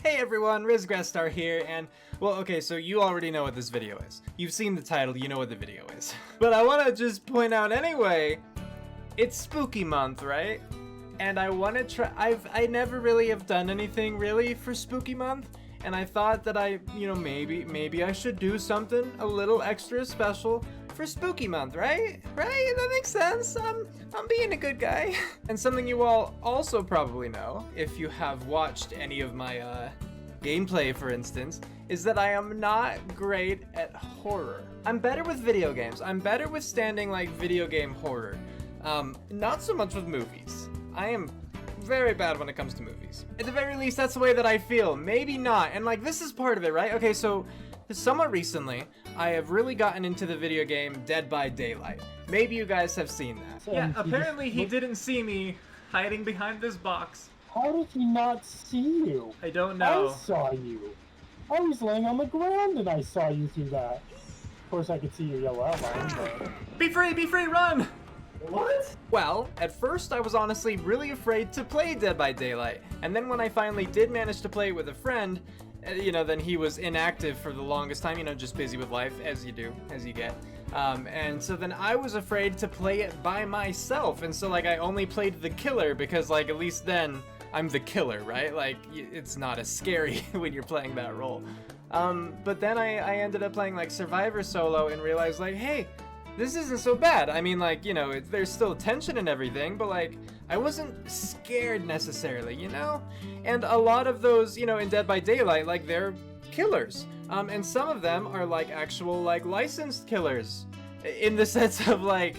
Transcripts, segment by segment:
Hey everyone, Grestar here, and well, okay, so you already know what this video is. You've seen the title, you know what the video is. But I want to just point out anyway, it's spooky month, right? And I want to try, I never really have done anything really for spooky month, and I thought that maybe I should do something a little extra special for spooky month, right? Right? That makes sense. I'm being a good guy. And something you all also probably know, if you have watched any of my gameplay, for instance, is that I am not great at horror. I'm better with video games. I'm better withstanding like video game horror. Not so much with movies. I am very bad when it comes to movies. At the very least, that's the way that I feel. Maybe not. And like, this is part of it, right? Okay, so somewhat recently, I have really gotten into the video game Dead by Daylight. Maybe you guys have seen that. Yeah, apparently he didn't see me hiding behind this box. How did he not see you? I don't know. I saw you. I was laying on the ground and I saw you through that. Of course, I could see your yellow outline, but... Be free, run! What? Well, at first I was honestly really afraid to play Dead by Daylight, and then when I finally did manage to play it with a friend, then he was inactive for the longest time, just busy with life, as you do, as you get. And so then I was afraid to play it by myself, and so like I only played the killer because like at least then I'm the killer, right? Like it's not as scary when you're playing that role. But then I ended up playing like Survivor solo and realized like, hey, this isn't so bad. I mean, like, there's still tension and everything, but like, I wasn't scared necessarily, And a lot of those, in Dead by Daylight, like, they're killers. And some of them are like actual, like, licensed killers. In the sense of like,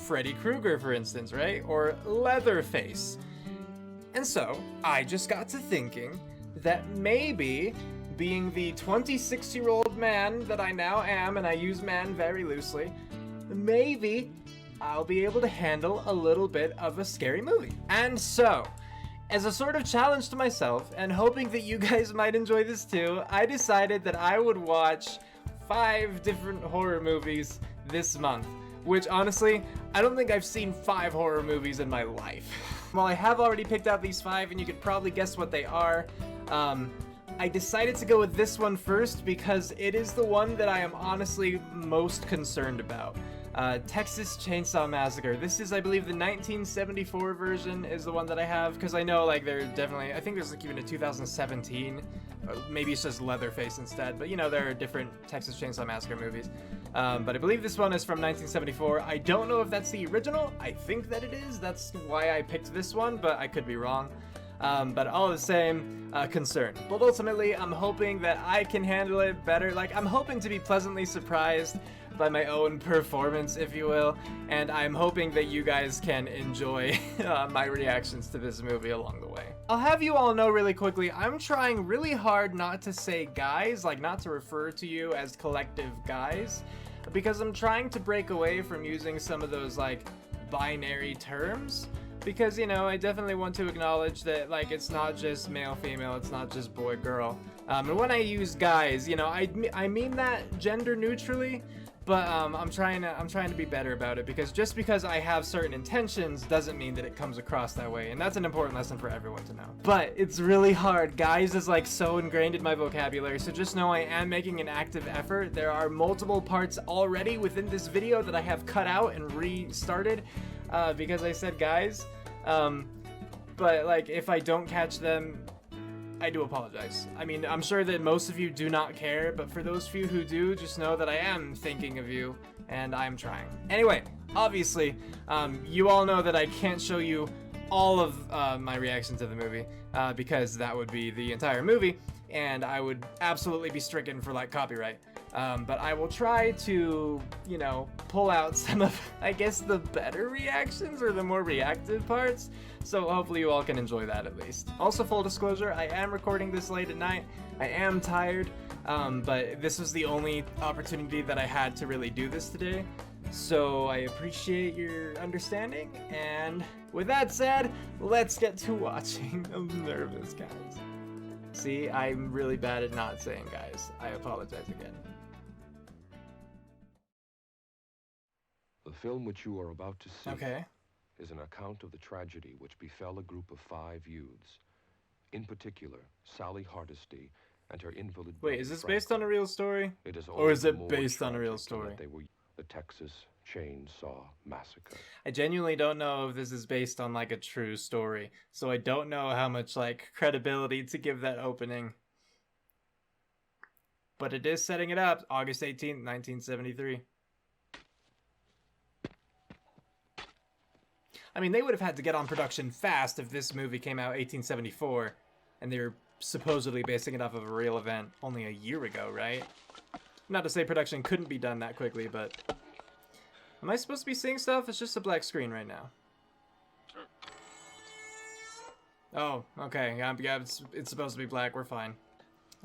Freddy Krueger, for instance, right? Or Leatherface. And so, I just got to thinking that maybe being the 26-year-old man that I now am, and I use man very loosely, maybe I'll be able to handle a little bit of a scary movie. And so, as a sort of challenge to myself, and hoping that you guys might enjoy this too, I decided that I would watch 5 different horror movies this month. Which, honestly, I don't think I've seen 5 horror movies in my life. Well, I have already picked out these 5, and you could probably guess what they are. I decided to go with this one first because it is the one that I am honestly most concerned about. Texas Chainsaw Massacre. This is, I believe, the 1974 version is the one that I have, because I know, like, they're definitely, I think there's, like, even a 2017, or maybe it's just Leatherface instead, but, there are different Texas Chainsaw Massacre movies. But I believe this one is from 1974. I don't know if that's the original. I think that it is. That's why I picked this one, but I could be wrong. But all the same, concerned. But ultimately, I'm hoping that I can handle it better. Like, I'm hoping to be pleasantly surprised by my own performance, if you will, and I'm hoping that you guys can enjoy my reactions to this movie along the way. I'll have you all know really quickly, I'm trying really hard not to say guys, like not to refer to you as collective guys, because I'm trying to break away from using some of those like binary terms. Because, I definitely want to acknowledge that, like, it's not just male, female, it's not just boy, girl. And when I use guys, I mean that gender neutrally, but I'm trying to be better about it, because just because I have certain intentions doesn't mean that it comes across that way, and that's an important lesson for everyone to know. But it's really hard. Guys is like so ingrained in my vocabulary, so just know I am making an active effort. There are multiple parts already within this video that I have cut out and restarted because I said guys. But like, if I don't catch them, I do apologize. I mean, I'm sure that most of you do not care, but for those few who do, just know that I am thinking of you, and I'm trying. Anyway, obviously, you all know that I can't show you all of my reaction to the movie, because that would be the entire movie, and I would absolutely be stricken for, like, copyright. But I will try to, pull out some of, I guess, the better reactions or the more reactive parts. So hopefully you all can enjoy that at least. Also, full disclosure, I am recording this late at night. I am tired, but this was the only opportunity that I had to really do this today. So I appreciate your understanding. And with that said, let's get to watching. I'm nervous, guys. See, I'm really bad at not saying guys. I apologize again. The film which you are about to see Okay. is an account of the tragedy which befell a group of 5 youths, In particular, Sally Hardesty and her invalid Wait, brother is this based Franklin. on a real story? It is Or is all the it more based on a real tragic in story? that they were the Texas Chainsaw Massacre. I genuinely don't know if this is based on like a true story, so I don't know how much like credibility to give that opening. But it is setting it up, August 18th, 1973. I mean, they would have had to get on production fast if this movie came out 1874, and they were supposedly basing it off of a real event only a year ago, right? Not to say production couldn't be done that quickly, but... Am I supposed to be seeing stuff? It's just a black screen right now. Oh, okay. Yeah, it's supposed to be black. We're fine.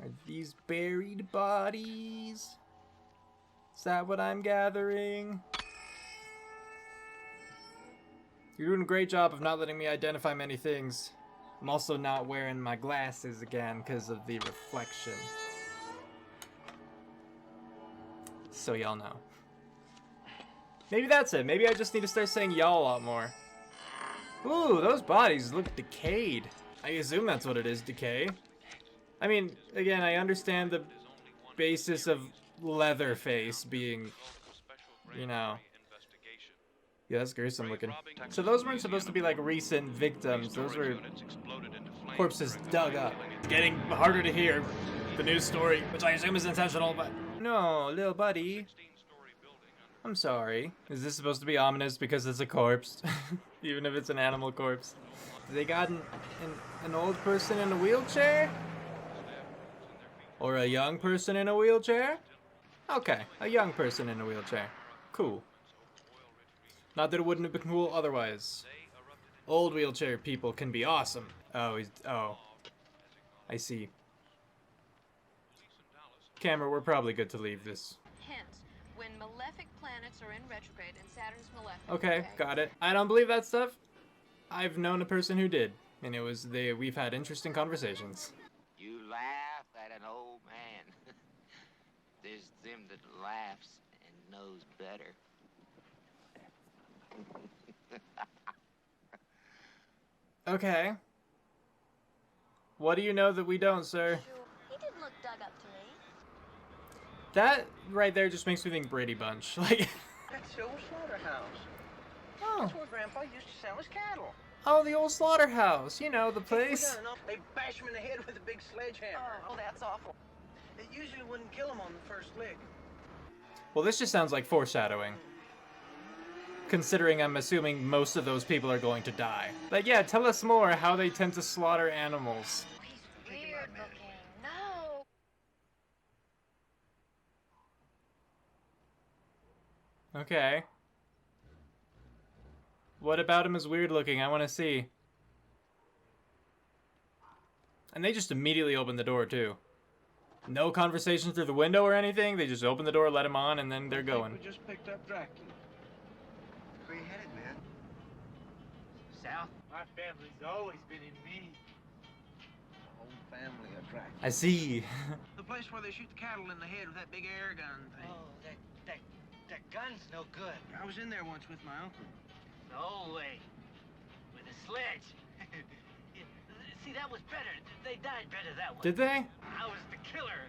Are these buried bodies? Is that what I'm gathering? You're doing a great job of not letting me identify many things. I'm also not wearing my glasses again because of the reflection. So y'all know. Maybe that's it. Maybe I just need to start saying y'all a lot more. Ooh, those bodies look decayed. I assume that's what it is, decay. I mean, again, I understand the basis of Leatherface being, you know... Yeah, that's gruesome looking. So those weren't supposed to be like recent victims. Those were corpses dug up. It's getting harder to hear the news story, which I assume is intentional, but... No, little buddy. I'm sorry. Is this supposed to be ominous because it's a corpse? Even if it's an animal corpse. They got an old person in a wheelchair? Or a young person in a wheelchair? Okay, a young person in a wheelchair. Cool. Not that it wouldn't have been cool otherwise. Old wheelchair people can be awesome. Oh. I see. Camera, we're probably good to leave this. Hint, when malefic planets are in retrograde and Saturn's malefic. Okay, got it. I don't believe that stuff. I've known a person who did, and we've had interesting conversations. You laugh at an old man. There's them that laughs and knows better. Okay. What do you know that we don't, sir? He did look dug up to me. That right there just makes me think Brady Bunch. Like, That's the old slaughterhouse. oh, That's where Grandpa used to sell his cattle. oh, the old slaughterhouse. You know, the We place. got enough, they bash him in the head with a big sledgehammer. Oh, that's awful. It usually wouldn't kill him on the first lick. Well, this just sounds like foreshadowing. Considering I'm assuming most of those people are going to die. But yeah, tell us more how they tend to slaughter animals. He's weird looking. No. Okay. What about him is weird looking? I want to see. And they just immediately open the door too. No conversation through the window or anything. They just open the door, let him on, and then they're going. We just picked up Dracula. Where you headed, man? South? My family's always been in me. The whole family of Dracula. I see. The place where they shoot the cattle in the head with that big air gun thing. Oh, that gun's no good. I was in there once with my uncle. No way. With a sledge. See, that was better. They died better that way. Did they? I was the killer.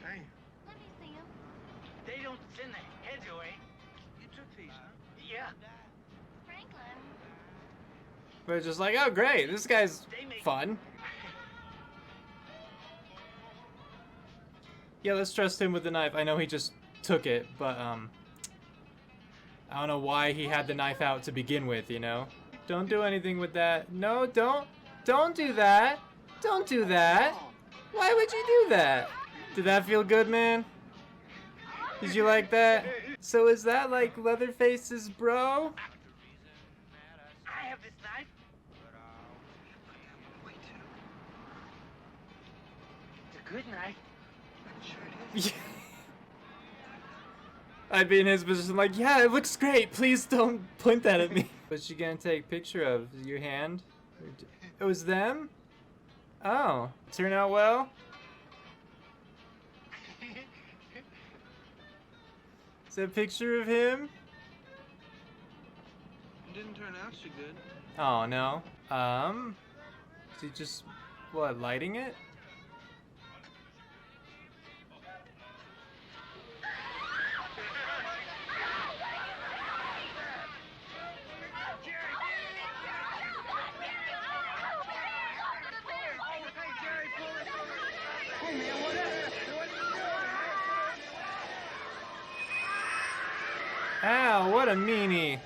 Hey, Let me see him. They don't send the heads away. you took these, huh? Yeah. Franklin. We're just like, oh great, this guy's fun. Yeah, let's trust him with the knife. I know he just took it, but I don't know why he had the knife out to begin with, you know? Don't do anything with that. No, don't do that. Don't do that. Why would you do that? Did that feel good, man? Did you like that? So is that like Leatherface's bro? I have this knife. It's a good knife. I'd be in his position like, yeah, it looks great. Please don't point that at me. What's she gonna take a picture of? Your hand? It was them? Oh, turn out well? Is that a picture of him? It didn't turn out so good. Oh, no. Is he just What, lighting it? Ow, what a meanie.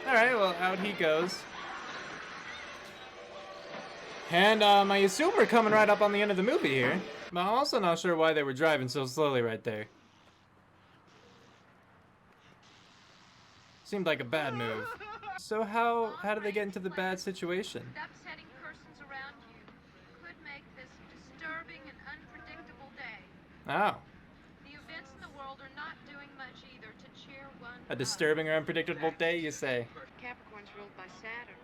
Alright, well, out he goes. And I assume we're coming right up on the end of the movie here. But I'm also not sure why they were driving so slowly right there. Seemed like a bad move. So how did they get into the bad situation? The upsetting persons around you could make this disturbing and unpredictable day. Oh. The events in the world are not doing much either to cheer one A up. disturbing or unpredictable day, you say? Capricorn's ruled by Saturn.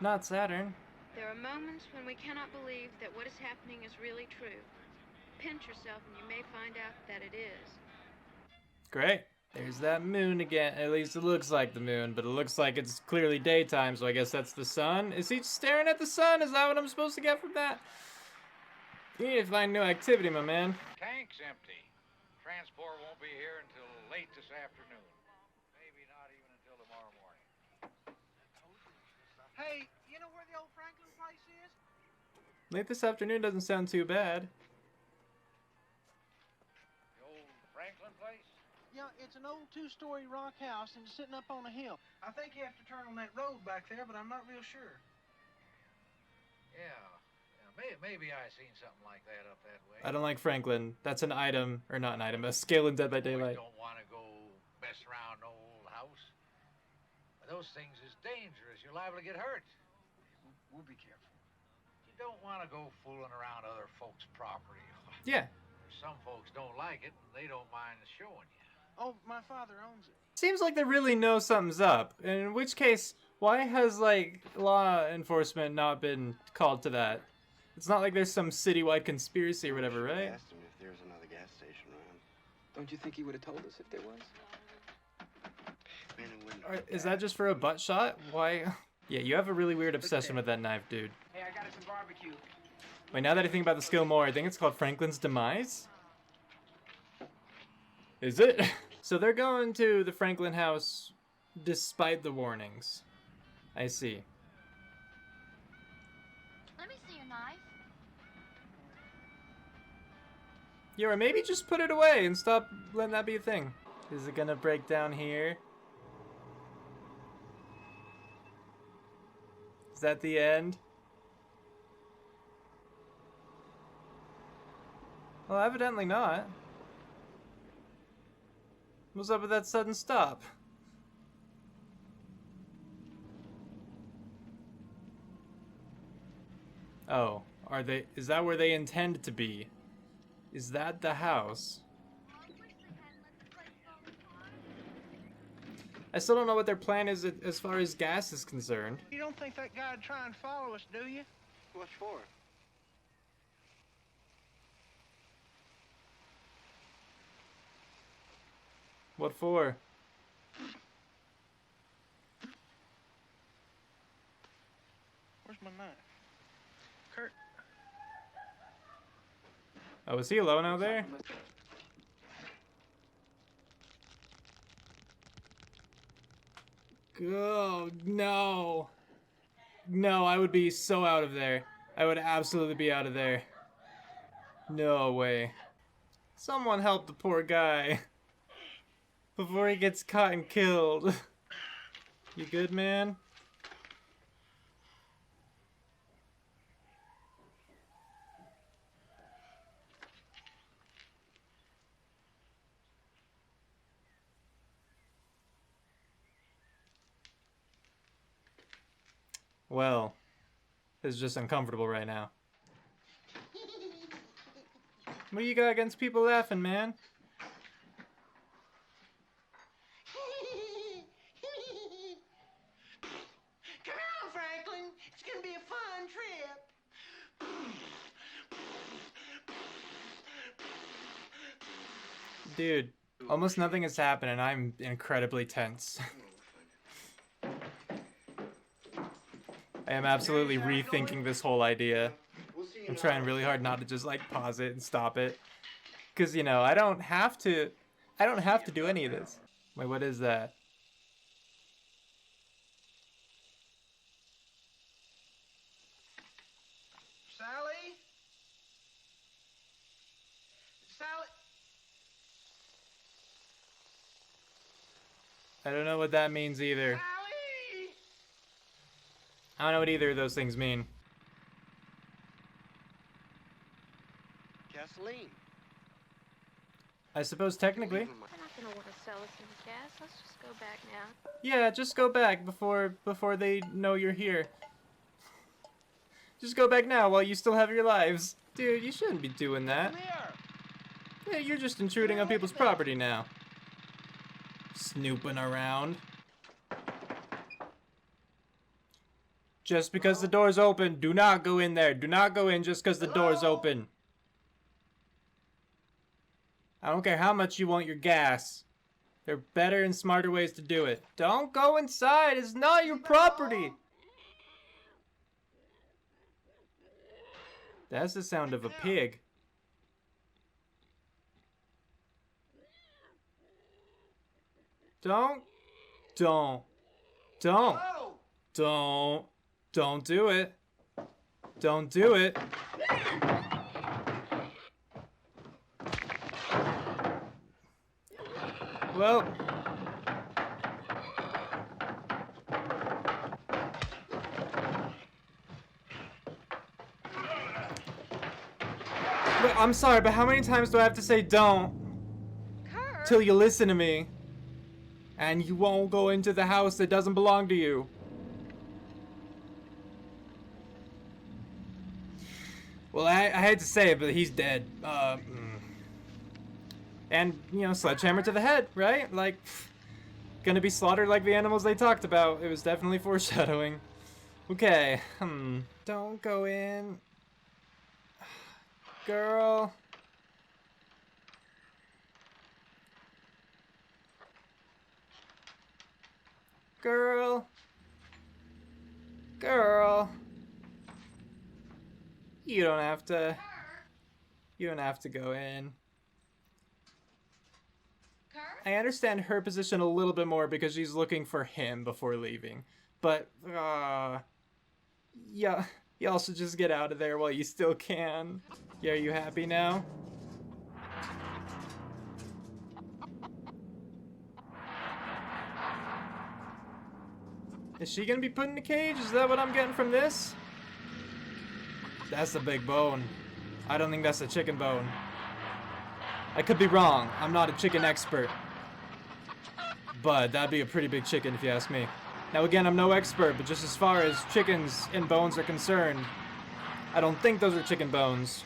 Not Saturn. There are moments when we cannot believe that what is happening is really true. Pinch yourself and you may find out that it is. Great. There's that moon again. At least it looks like the moon, but it looks like it's clearly daytime, so I guess that's the sun. Is he staring at the sun? Is that what I'm supposed to get from that? You need to find new activity, my man. Tank's empty. Transport won't be here until late this afternoon. Maybe not even until tomorrow morning. Hey, you know where the old Franklin place is? Late this afternoon doesn't sound too bad. The old Franklin place? Yeah, it's an old two-story rock house and it's sitting up on a hill. I think you have to turn on that road back there, but I'm not real sure. Yeah. Maybe I seen something like that up that way. I don't like Franklin. That's an item, or not an item, a skill in Dead by Boys Daylight. don't want to go mess around no old house. Those things is dangerous. You're liable to get hurt. We'll be careful. You don't want to go fooling around other folks' property. Yeah. Some folks don't like it, and they don't mind showing you. Oh, my father owns it. Seems like they really know something's up. In which case, why has, like, law enforcement not been called to that? It's not like there's some citywide conspiracy or whatever, right? I asked him if there was another gas station around. Don't you think he would have told us if there was? Man, it wouldn't. Is that just for a butt shot? Why? Yeah, you have a really weird obsession with that knife, dude. Hey, I got us some barbecue. Wait, now that I think about the skill more, I think it's called Franklin's Demise? Is it? So they're going to the Franklin house despite the warnings. I see. Let me see your knife. Yeah, or maybe just put it away and stop letting that be a thing. Is it gonna break down here? Is that the end? Well, evidently not. What's up with that sudden stop? Oh, is that where they intend to be? Is that the house? I still don't know what their plan is as far as gas is concerned. You don't think that guy'd try and follow us, do you? What for? What for? Where's my knife? Kurt. Oh, is he alone out there? Oh, no. No, I would be so out of there. I would absolutely be out of there. No way. Someone help the poor guy. Before he gets caught and killed. You good, man? Well, it's just uncomfortable right now. What do you got against people laughing, man? Come on, Franklin. It's gonna be a fun trip. Dude, Almost nothing has happened, and I'm incredibly tense. I am absolutely rethinking this whole idea. I'm trying really hard not to just like pause it and stop it. Cause you know, I don't have to do any of this. Wait, what is that? Sally? Sally? I don't know what that means either. Sally? I don't know what either of those things mean. Gasoline. I suppose technically. They're not gonna want to sell us any gas. Let's just go back now. Yeah, just go back before they know you're here. Just go back now while you still have your lives. Dude, you shouldn't be doing that. Come here. Yeah, you're just intruding on people's property now. Snooping around. Just because the door's open, do not go in there. Do not go in just because the door's open. I don't care how much you want your gas. There are better and smarter ways to do it. Don't go inside. It's not your property. That's the sound of a pig. Don't do it. Don't do it. Well. Wait, I'm sorry, but how many times do I have to say don't? Kurt? Till you listen to me. And you won't go into the house that doesn't belong to you. Well, I hate to say it, but he's dead. And, you know, sledgehammer to the head, right? Like, gonna be slaughtered like the animals they talked about. It was definitely foreshadowing. Okay, Don't go in. Girl. Girl. Girl. You don't have to go in. I understand her position a little bit more because she's looking for him before leaving. But, yeah, y'all should just get out of there while you still can. Yeah, are you happy now? Is she gonna be put in a cage? Is that what I'm getting from this? That's a big bone. I don't think that's a chicken bone. I could be wrong. I'm not a chicken expert. But that'd be a pretty big chicken if you ask me. Now again, I'm no expert, but just as far as chickens and bones are concerned, I don't think those are chicken bones.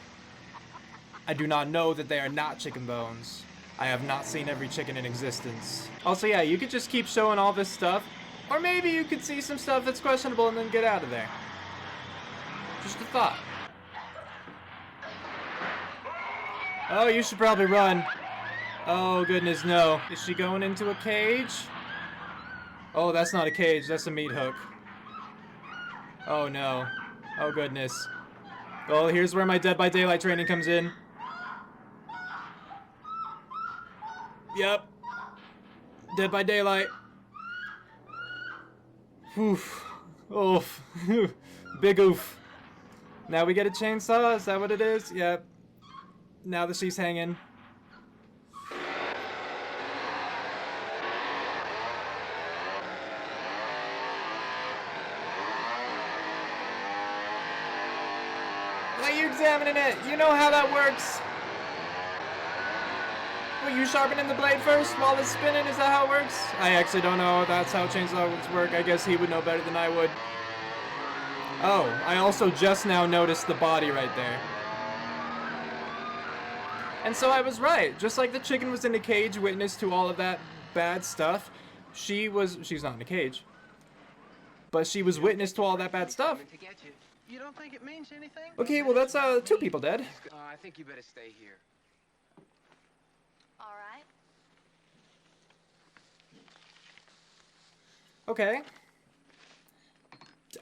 I do not know that they are not chicken bones. I have not seen every chicken in existence. Also, yeah, you could just keep showing all this stuff. Or maybe you could see some stuff that's questionable and then get out of there. Just a thought. Oh, you should probably run. Oh, goodness, no. Is she going into a cage? Oh, that's not a cage. That's a meat hook. Oh, no. Oh, goodness. Well, here's where my Dead by Daylight training comes in. Yep. Dead by Daylight. Oof. Oof. Big oof. Now we get a chainsaw? Is that what it is? Yep. Now that she's hanging. Why are you examining it? You know how that works. Well, you sharpening the blade first while it's spinning? Is that how it works? I actually don't know. That's how chainsaws work. I guess he would know better than I would. Oh, I also just now noticed the body right there. And so I was right. Just like the chicken was in a cage, witness to all of that bad stuff, she's not in a cage. But she was witness to all that bad stuff. You don't think it means anything? Okay, well that's 2 people dead. I think you better stay here. All right. Okay.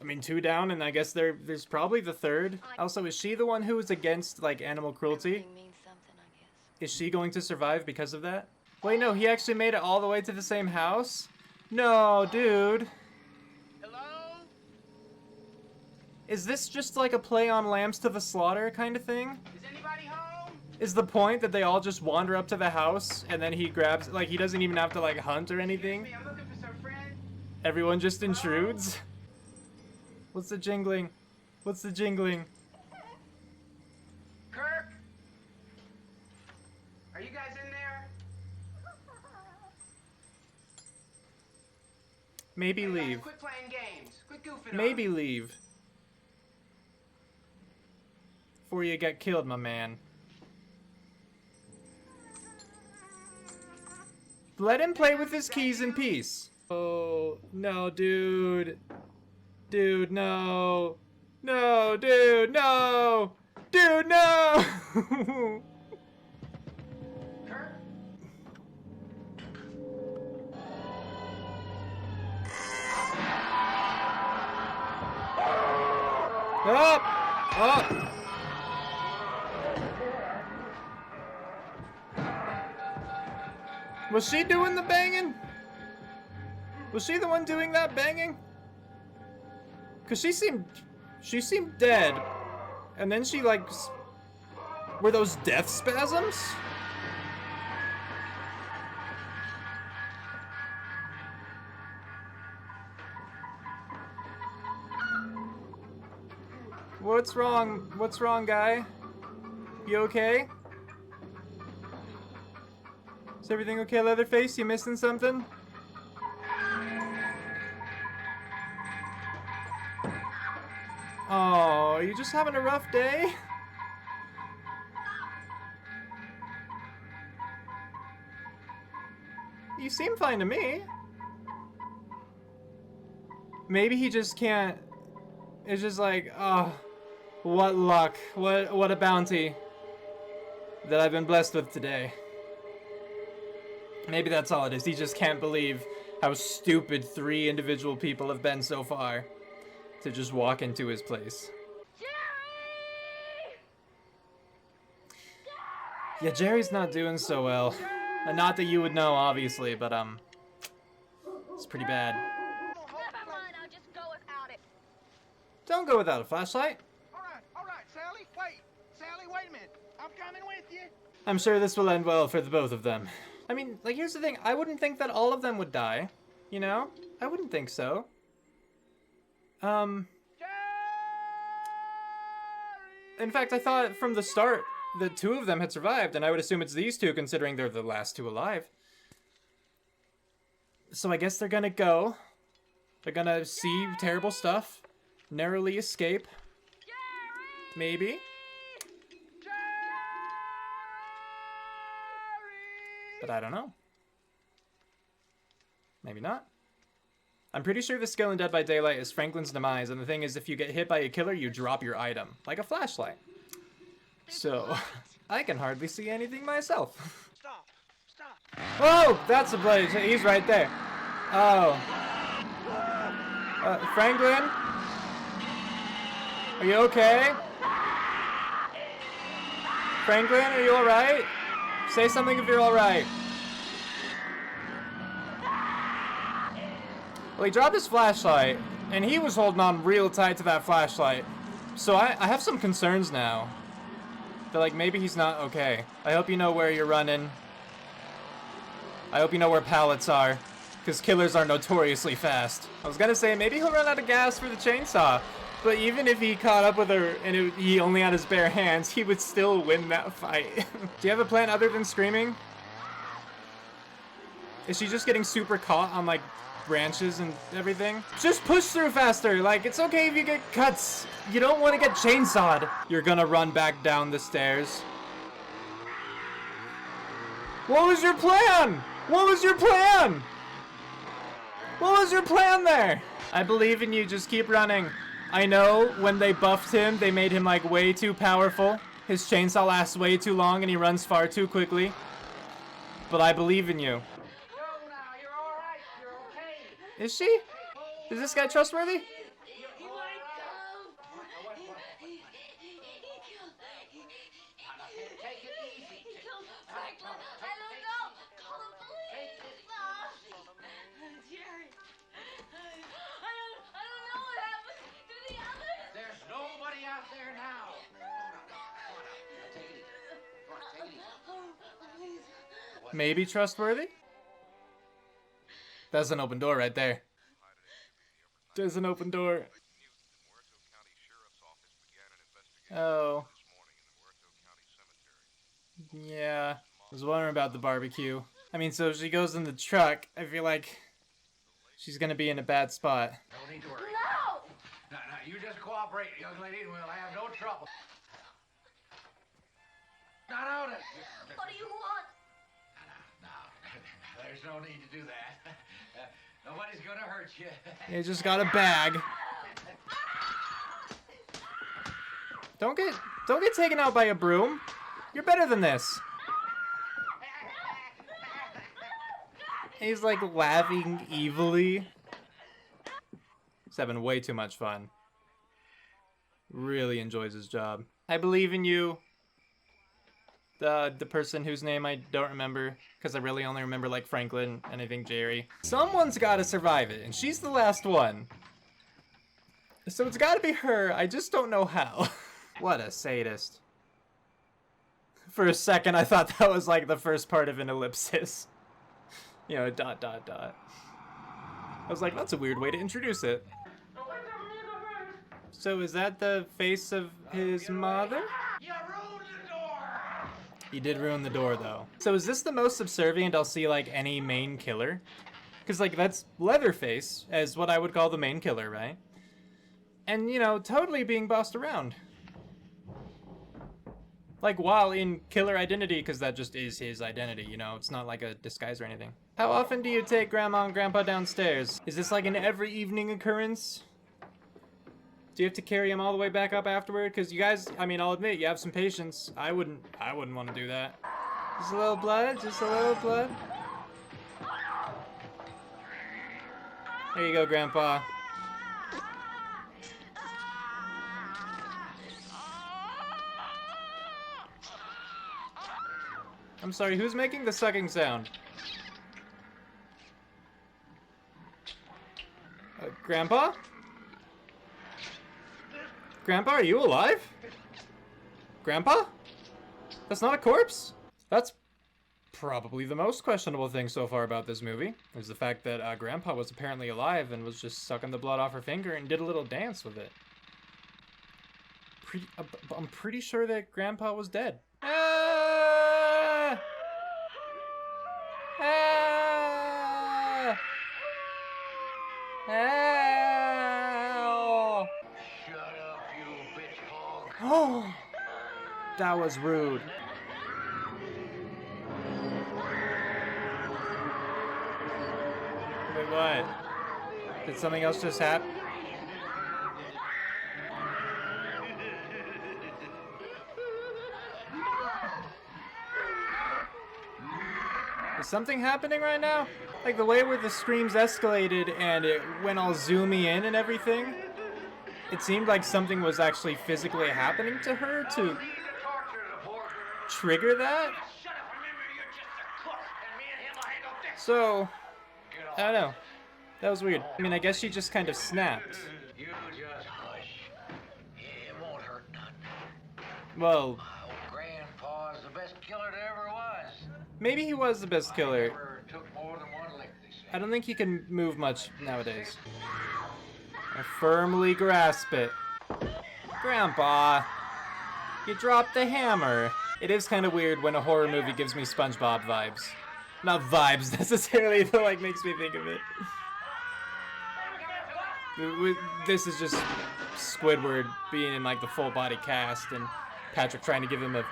I mean, 2 down, and I guess there's probably the 3rd. Also, is she the one who is against, like, animal cruelty? Is she going to survive because of that? Wait, no, he actually made it all the way to the same house? No, dude. Hello? Is this just like a play on Lambs to the Slaughter kind of thing? Is anybody home? Is the point that they all just wander up to the house and then he grabs, like, he doesn't even have to, like, hunt or anything? I'm looking for some friend. Everyone just intrudes? What's the jingling? What's the jingling? Kirk? Are you guys in there? Maybe Hey, guys, leave. quit playing games. Quit goofing Maybe on me. leave. Before you get killed, my man. Let him play with his keys in peace. Oh, no, dude. Dude, no. No, dude, no. Dude, no. Kirk? Up! Up! Was she doing the banging? Was she the one doing that banging? Cause she seemed dead. And then she like, were those death spasms? What's wrong? What's wrong, guy? You okay? Is everything okay, Leatherface? You missing something? Oh, are you just having a rough day? You seem fine to me. Maybe he just can't. It's just like, oh, what luck. What a bounty that I've been blessed with today. Maybe that's all it is. He just can't believe how stupid 3 individual people have been so far to just walk into his place. Yeah, Jerry's not doing so well. Not that you would know, obviously, but, it's pretty bad. Never mind, I'll just go without it. Don't go without a flashlight. All right, Sally, wait. Sally, wait a minute. I'm coming with you. I'm sure this will end well for the both of them. I mean, like, here's the thing. I wouldn't think that all of them would die, you know? I wouldn't think so. In fact, I thought from the start that 2 of them had survived, and I would assume it's these 2 considering they're the last 2 alive. So I guess they're gonna go. They're gonna see terrible stuff, narrowly escape. Maybe. But I don't know. Maybe not. I'm pretty sure the skill in Dead by Daylight is Franklin's demise, and the thing is, if you get hit by a killer, you drop your item, like a flashlight. So, I can hardly see anything myself. Stop. Oh, that's a blaze. He's right there. Oh. Franklin? Are you okay? Franklin, are you alright? Say something if you're alright. Well, he dropped his flashlight, and he was holding on real tight to that flashlight. So I have some concerns now. That, like, maybe he's not okay. I hope you know where you're running. I hope you know where pallets are. Because killers are notoriously fast. I was gonna say, maybe he'll run out of gas for the chainsaw. But even if he caught up with her and he only had his bare hands, he would still win that fight. Do you have a plan other than screaming? Is she just getting super caught on, like, branches and everything? Just push through faster. Like, it's okay if you get cuts. You don't want to get chainsawed. You're gonna run back down the stairs. What was your plan? What was your plan? What was your plan there? I believe in you. Just keep running. I know when they buffed him, they made him, like, way too powerful. His chainsaw lasts way too long and he runs far too quickly. But I believe in you. Go now, you're all right. You're okay. Is she? Is this guy trustworthy? There's nobody out there now. Maybe trustworthy? That's an open door right there. There's an open door. Oh. Yeah. I was wondering about the barbecue. I mean, so if she goes in the truck, I feel like she's gonna be in a bad spot. No need to worry. No! No, you just cooperate, young lady, and we'll have no trouble. Not out it. What do you want? No, there's no need to do that. Nobody's gonna hurt you. You just got a bag. Don't get taken out by a broom. You're better than this. He's like laughing evilly. He's having way too much fun. Really enjoys his job. I believe in you. The person whose name I don't remember, because I really only remember like Franklin and I think Jerry. Someone's got to survive it, and she's the last one. So it's got to be her. I just don't know how. What a sadist. For a second, I thought that was like the first part of an ellipsis. You know, ... I was like, that's a weird way to introduce it. So is that the face of his mother? You ruined the door! He did ruin the door, though. So is this the most subservient I'll see, like, any main killer? Because, like, that's Leatherface as what I would call the main killer, right? And, you know, totally being bossed around. Like, while in killer identity, because that just is his identity, you know? It's not like a disguise or anything. How often do you take Grandma and Grandpa downstairs? Is this like an every evening occurrence? Do you have to carry him all the way back up afterward? Because you guys, I mean, I'll admit, you have some patience. I wouldn't want to do that. Just a little blood, just a little blood. There you go, Grandpa. I'm sorry, who's making the sucking sound? Grandpa? Grandpa, are you alive? Grandpa? That's not a corpse? That's probably the most questionable thing so far about this movie, is the fact that Grandpa was apparently alive and was just sucking the blood off her finger and did a little dance with it. I'm pretty sure that Grandpa was dead. Ah! Ah! Ow! Shut up, you bitch hog. Oh! That was rude. Wait, what? Did something else just happen? Is something happening right now? Like the way where the screams escalated and it went all zoomy in and everything? It seemed like something was actually physically happening to her to trigger that? So, I don't know. That was weird. I mean, I guess she just kind of snapped. You just hush. It won't hurt none. Well, My old grandpa's the best killer there ever was. maybe he was the best killer. Never took more than one lick, they say. I don't think he can move much nowadays. I firmly grasp it. Grandpa, you dropped the hammer. It is kind of weird when a horror movie gives me SpongeBob vibes. Not vibes necessarily, but like makes me think of it. This is just Squidward being in like the full body cast and Patrick trying to give him a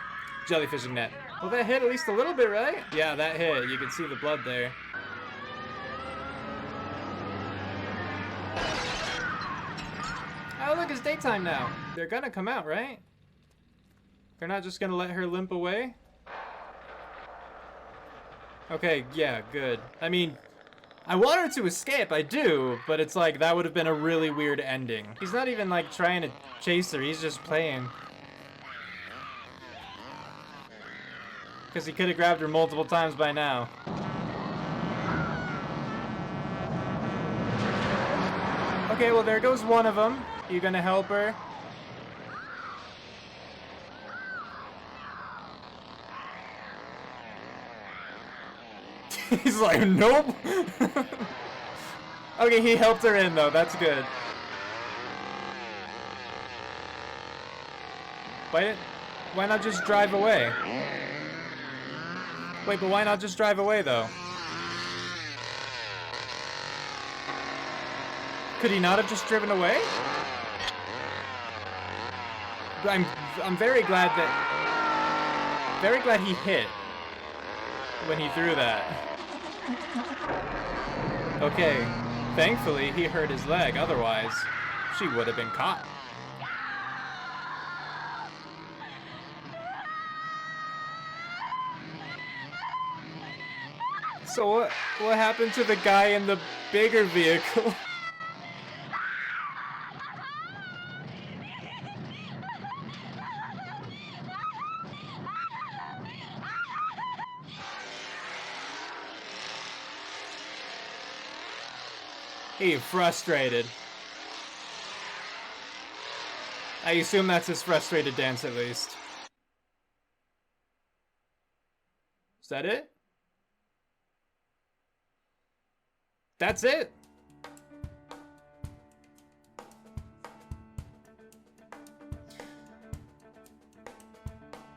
jellyfishing net. Well, that hit at least a little bit, right? Yeah, that hit. You can see the blood there. Oh, look, it's daytime now. They're gonna come out, right? They're not just gonna let her limp away? Okay, yeah, good. I mean, I want her to escape, I do, but it's like, that would have been a really weird ending. He's not even like trying to chase her, he's just playing. Because he could have grabbed her multiple times by now. Okay, well there goes one of them. You gonna help her? He's like, nope. Okay, he helped her in though, that's good. Why not just drive away? Wait, but why not just drive away though? Could he not have just driven away? I'm very glad he hit when he threw that. Okay, thankfully he hurt his leg, otherwise she would have been caught. So what happened to the guy in the bigger vehicle? He frustrated. I assume that's his frustrated dance at least. Is that it? That's it.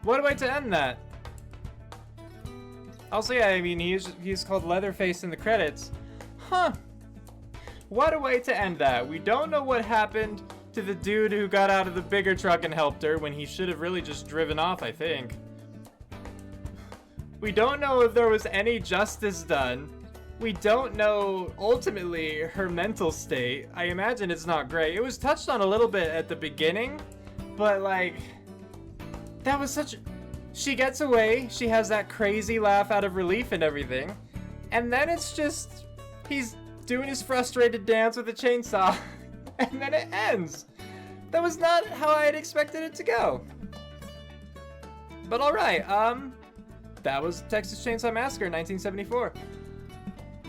What a way to end that. Also, yeah, I mean, he's called Leatherface in the credits. Huh. What a way to end that. We don't know what happened to the dude who got out of the bigger truck and helped her when he should have really just driven off, I think. We don't know if there was any justice done. We don't know, ultimately, her mental state. I imagine it's not great. It was touched on a little bit at the beginning, but like, that was such... She gets away, she has that crazy laugh out of relief and everything, and then it's just... He's doing his frustrated dance with a chainsaw, and then it ends. That was not how I had expected it to go. But alright, that was Texas Chainsaw Massacre 1974.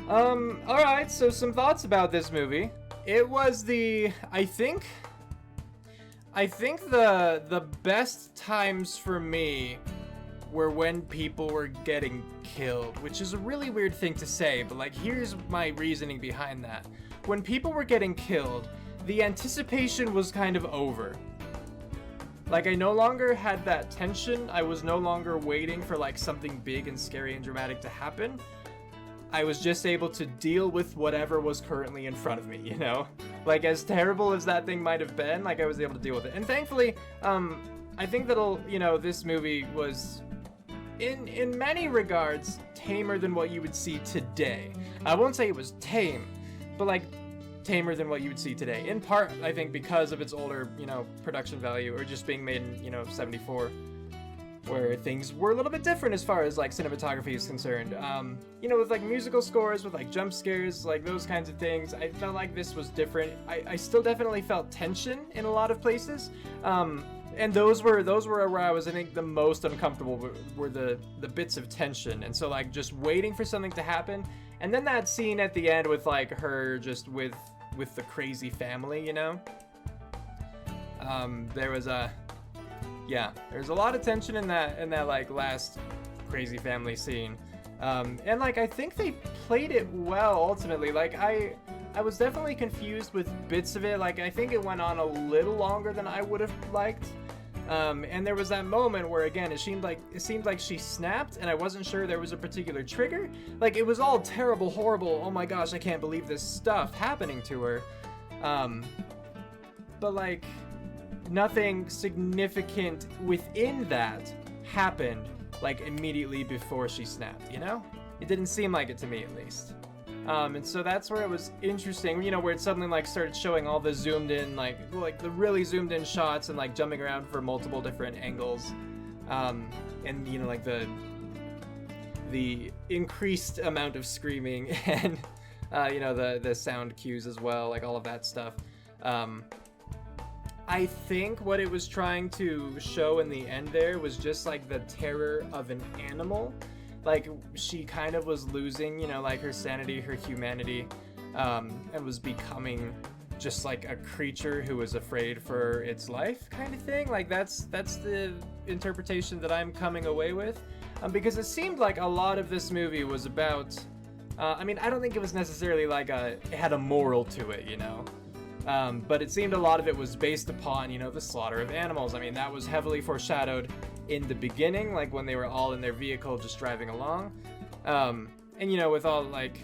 Alright, so some thoughts about this movie. It was I think the best times for me were when people were getting killed, which is a really weird thing to say, but like, here's my reasoning behind that. When people were getting killed, the anticipation was kind of over. Like, I no longer had that tension. I was no longer waiting for like something big and scary and dramatic to happen. I was just able to deal with whatever was currently in front of me, you know? Like, as terrible as that thing might have been, like, I was able to deal with it. And thankfully, I think this movie was, in many regards, tamer than what you would see today. I won't say it was tame, but, like, tamer than what you would see today. In part, I think, because of its older, production value, or just being made in, 74. Where things were a little bit different as far as like cinematography is concerned. With like musical scores, with like jump scares, like those kinds of things, I felt like this was different. I still definitely felt tension in a lot of places. And those were where I was, I think, the most uncomfortable were the bits of tension. And so like just waiting for something to happen. And then that scene at the end with like her just with the crazy family, there's a lot of tension in that like last crazy family scene. And like, I think they played it well ultimately. Like, I was definitely confused with bits of it. Like, I think it went on a little longer than I would have liked. And there was that moment where, again, it seemed like she snapped, and I wasn't sure there was a particular trigger. Like, it was all terrible, horrible, oh my gosh, I can't believe this stuff happening to her. But like, nothing significant within that happened like immediately before she snapped, It didn't seem like it to me, at least. And so that's where it was interesting, where it suddenly like started showing all the zoomed in, like the really zoomed in shots and like jumping around for multiple different angles. And like the increased amount of screaming and You know, the sound cues as well, like all of that stuff. I think what it was trying to show in the end there was just like the terror of an animal. Like she kind of was losing, you know, like her sanity, her humanity, and was becoming just like a creature who was afraid for its life, kind of thing. Like that's the interpretation that I'm coming away with, because it seemed like a lot of this movie was about. I mean, I don't think it was necessarily like it had a moral to it, you know. But it seemed a lot of it was based upon, you know, the slaughter of animals. I mean, that was heavily foreshadowed in the beginning, like when they were all in their vehicle just driving along. And, you know, with all, like,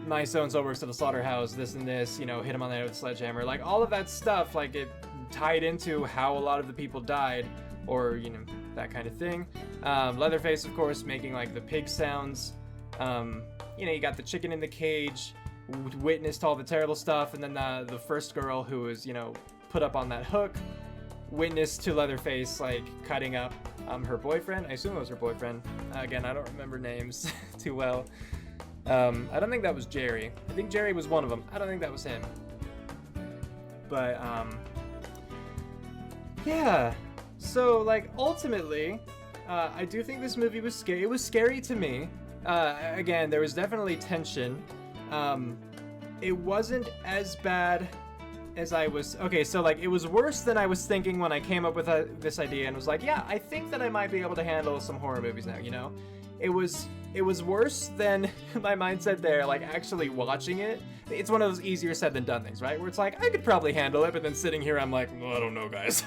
my so-and-so works at a slaughterhouse, this and this, you know, hit him on the head with a sledgehammer. Like, all of that stuff, like, it tied into how a lot of the people died, or, you know, that kind of thing. Leatherface, of course, making, like, the pig sounds. You know, you got the chicken in the cage, witnessed all the terrible stuff, and then the first girl who was, you know, put up on that hook, witnessed to Leatherface like cutting up her boyfriend. I assume it was her boyfriend. Again, I don't remember names too well. I don't think that was Jerry. I think Jerry was one of them. I don't think that was him. But yeah. So like ultimately, I do think this movie was scary. It was scary to me. Again, there was definitely tension. It wasn't as bad as I was. Okay, so like it was worse than I was thinking when I came up with this idea and was like, yeah, I think that I might be able to handle some horror movies now. You know, it was worse than my mindset there. Like actually watching it, it's one of those easier said than done things, right? Where it's like I could probably handle it, but then sitting here, I'm like, well, I don't know, guys.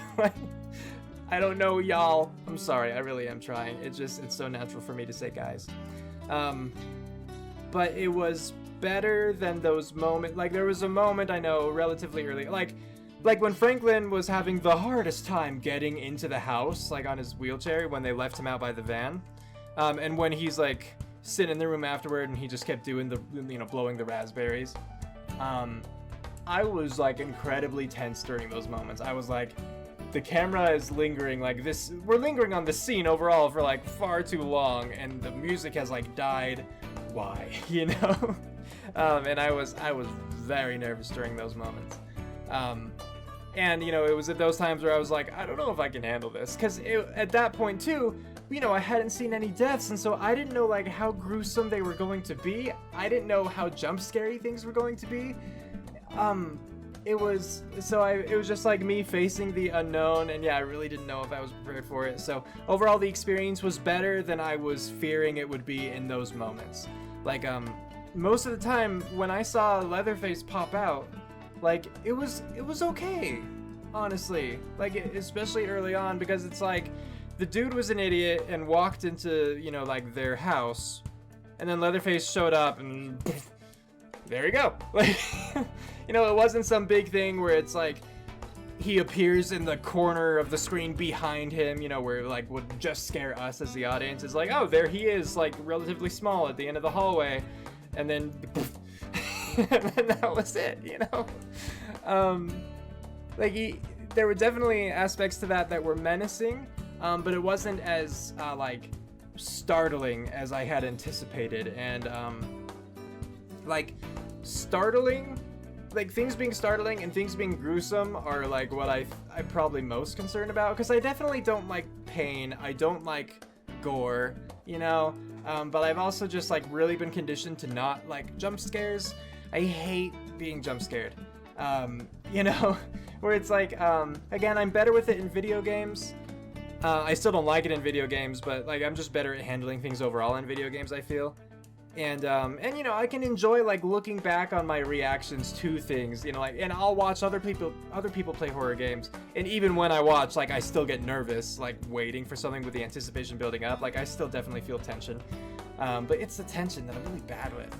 I don't know, y'all. I'm sorry, I really am trying. It's so natural for me to say, guys. But it was better than those moments. Like there was a moment I know relatively early, like when Franklin was having the hardest time getting into the house, like on his wheelchair when they left him out by the van, and when he's like sitting in the room afterward and he just kept doing the, you know, blowing the raspberries. I was like incredibly tense during those moments. I was like, the camera is lingering like this. We're lingering on the scene overall for like far too long, and the music has like died. Why, you know? And I was very nervous during those moments. And you know, it was at those times where I was like, I don't know if I can handle this, because at that point too, you know, I hadn't seen any deaths, and so I didn't know like how gruesome they were going to be. I didn't know how jump scary things were going to be. It was just like me facing the unknown, and yeah, I really didn't know if I was prepared for it. So overall, the experience was better than I was fearing it would be in those moments. Like most of the time when I saw Leatherface pop out, like it was okay, honestly. Like especially early on, because it's like the dude was an idiot and walked into, you know, like their house, and then Leatherface showed up and there you go. Like, you know, it wasn't some big thing where it's like he appears in the corner of the screen behind him, you know, where like would just scare us as the audience. It's like, oh, there he is, like relatively small at the end of the hallway, and then and then that was it, you know. Like there were definitely aspects to that were menacing, but it wasn't as like startling as I had anticipated. And like startling, like things being startling and things being gruesome are like what I'm probably most concerned about, because I definitely don't like pain, I don't like gore, you know, but I've also just like really been conditioned to not like jump scares. I hate being jump scared, you know, where it's like, again, I'm better with it in video games. I still don't like it in video games, but like I'm just better at handling things overall in video games, I feel. And you know, I can enjoy like looking back on my reactions to things, you know, like, and I'll watch other people play horror games, and even when I watch, like I still get nervous, like waiting for something with the anticipation building up. Like I still definitely feel tension, but it's the tension that I'm really bad with.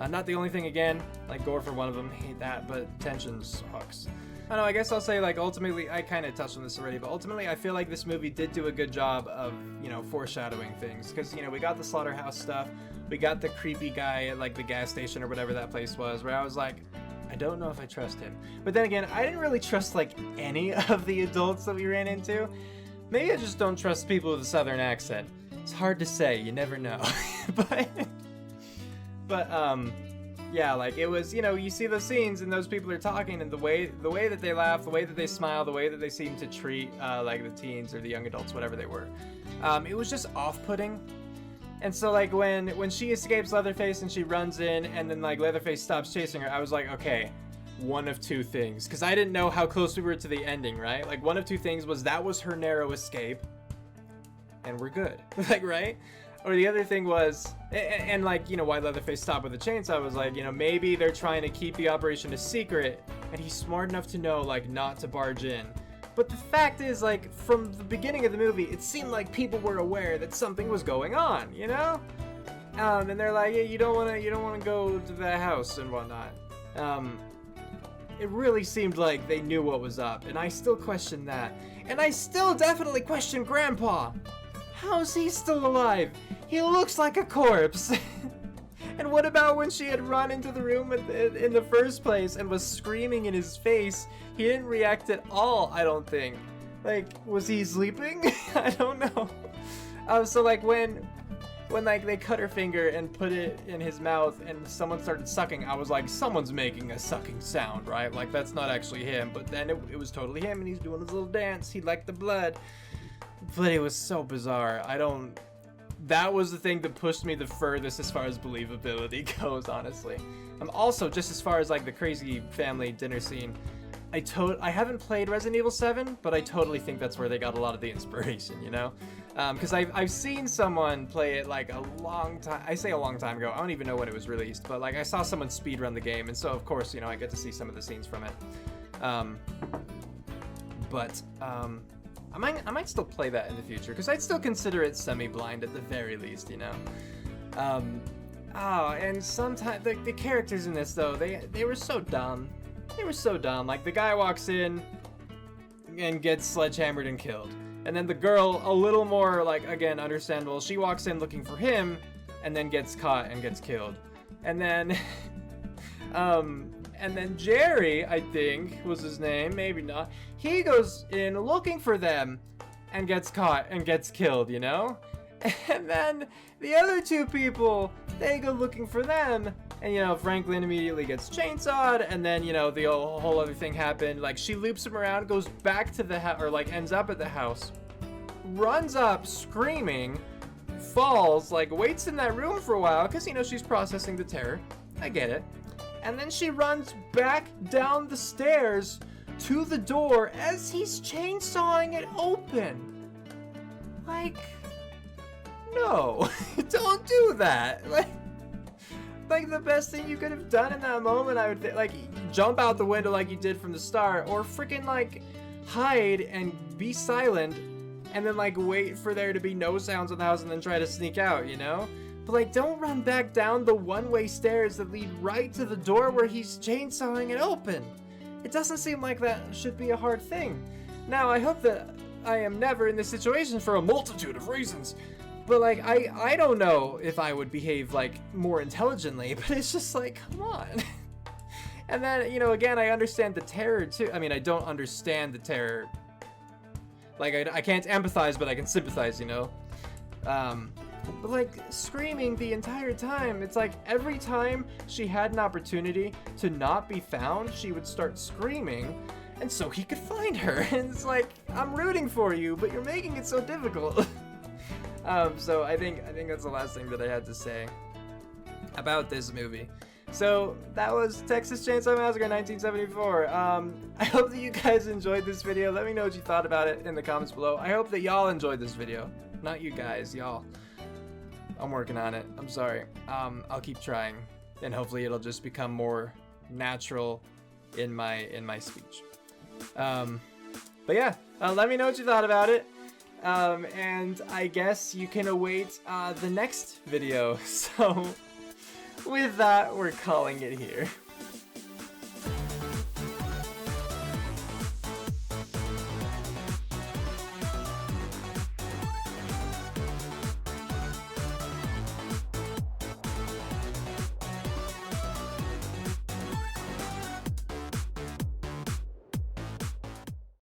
Not the only thing, again, like gore for one of them, hate that, but tension sucks. I don't know, I guess I'll say like ultimately, I kind of touched on this already, but ultimately I feel like this movie did do a good job of, you know, foreshadowing things, because, you know, we got the slaughterhouse stuff, we got the creepy guy at like the gas station or whatever that place was, where I was like, I don't know if I trust him. But then again, I didn't really trust like any of the adults that we ran into. Maybe I just don't trust people with a southern accent. It's hard to say, you never know. but yeah, like it was, you know, you see those scenes and those people are talking, and the way that they laugh, the way that they smile, the way that they seem to treat like the teens or the young adults, whatever they were, it was just off-putting. And so like when she escapes Leatherface and she runs in, and then like Leatherface stops chasing her, I was like, okay, one of two things, because I didn't know how close we were to the ending, right? Like one of two things was that was her narrow escape, and we're good, like, right? Or the other thing was, and like, you know, why Leatherface stopped with the chainsaw was like, you know, maybe they're trying to keep the operation a secret, and he's smart enough to know, like, not to barge in. But the fact is, like, from the beginning of the movie, it seemed like people were aware that something was going on, you know? And they're like, yeah, you don't wanna go to that house and whatnot. It really seemed like they knew what was up, and I still question that. And I still definitely question Grandpa. How's he still alive? He looks like a corpse. And what about when she had run into the room in the first place and was screaming in his face? He didn't react at all, I don't think. Like, was he sleeping? I don't know. So like when like they cut her finger and put it in his mouth and someone started sucking, I was like, someone's making a sucking sound, right? Like, that's not actually him. But then it was totally him, and he's doing his little dance. He liked the blood. But it was so bizarre. That was the thing that pushed me the furthest as far as believability goes, honestly. Also, just as far as like the crazy family dinner scene, I haven't played Resident Evil 7, but I totally think that's where they got a lot of the inspiration, you know? Because I've seen someone play it like a long time, I say a long time ago, I don't even know when it was released, but like I saw someone speedrun the game, and so of course, you know, I get to see some of the scenes from it. I might still play that in the future, because I'd still consider it semi-blind at the very least, you know? And sometimes, the characters in this, though, they were so dumb. They were so dumb. Like, the guy walks in and gets sledgehammered and killed. And then the girl, a little more, like, again, understandable, she walks in looking for him and then gets caught and gets killed. And then, and then Jerry, I think, was his name, maybe not. He goes in looking for them and gets caught and gets killed, you know? And then the other two people, they go looking for them, and, you know, Franklin immediately gets chainsawed, and then, you know, the whole other thing happened. Like, she loops him around, goes back to the house, or, like, ends up at the house, runs up screaming, falls, like, waits in that room for a while, because, you know, she's processing the terror. I get it. And then she runs back down the stairs to the door as he's chainsawing it open. Like, no, don't do that. Like the best thing you could have done in that moment, I would think, like, jump out the window like you did from the start, or freaking like hide and be silent, and then like wait for there to be no sounds in the house and then try to sneak out, you know? But like, don't run back down the one-way stairs that lead right to the door where he's chainsawing it open. It doesn't seem like that should be a hard thing. Now, I hope that I am never in this situation for a multitude of reasons. But like, I don't know if I would behave like more intelligently, but it's just like, come on. And then, you know, again, I understand the terror too. I mean, I don't understand the terror. Like, I can't empathize, but I can sympathize, you know? But like, screaming the entire time, it's like every time she had an opportunity to not be found, she would start screaming, and so he could find her. And it's like, I'm rooting for you, but you're making it so difficult. So I think that's the last thing that I had to say about this movie. So that was Texas Chainsaw Massacre 1974. I hope that you guys enjoyed this video. Let me know what you thought about it in the comments below. I hope that y'all enjoyed this video. Not you guys, y'all. I'm working on it. I'm sorry. I'll keep trying, and hopefully it'll just become more natural in my speech. But yeah, let me know what you thought about it. And I guess you can await the next video. So with that, we're calling it here.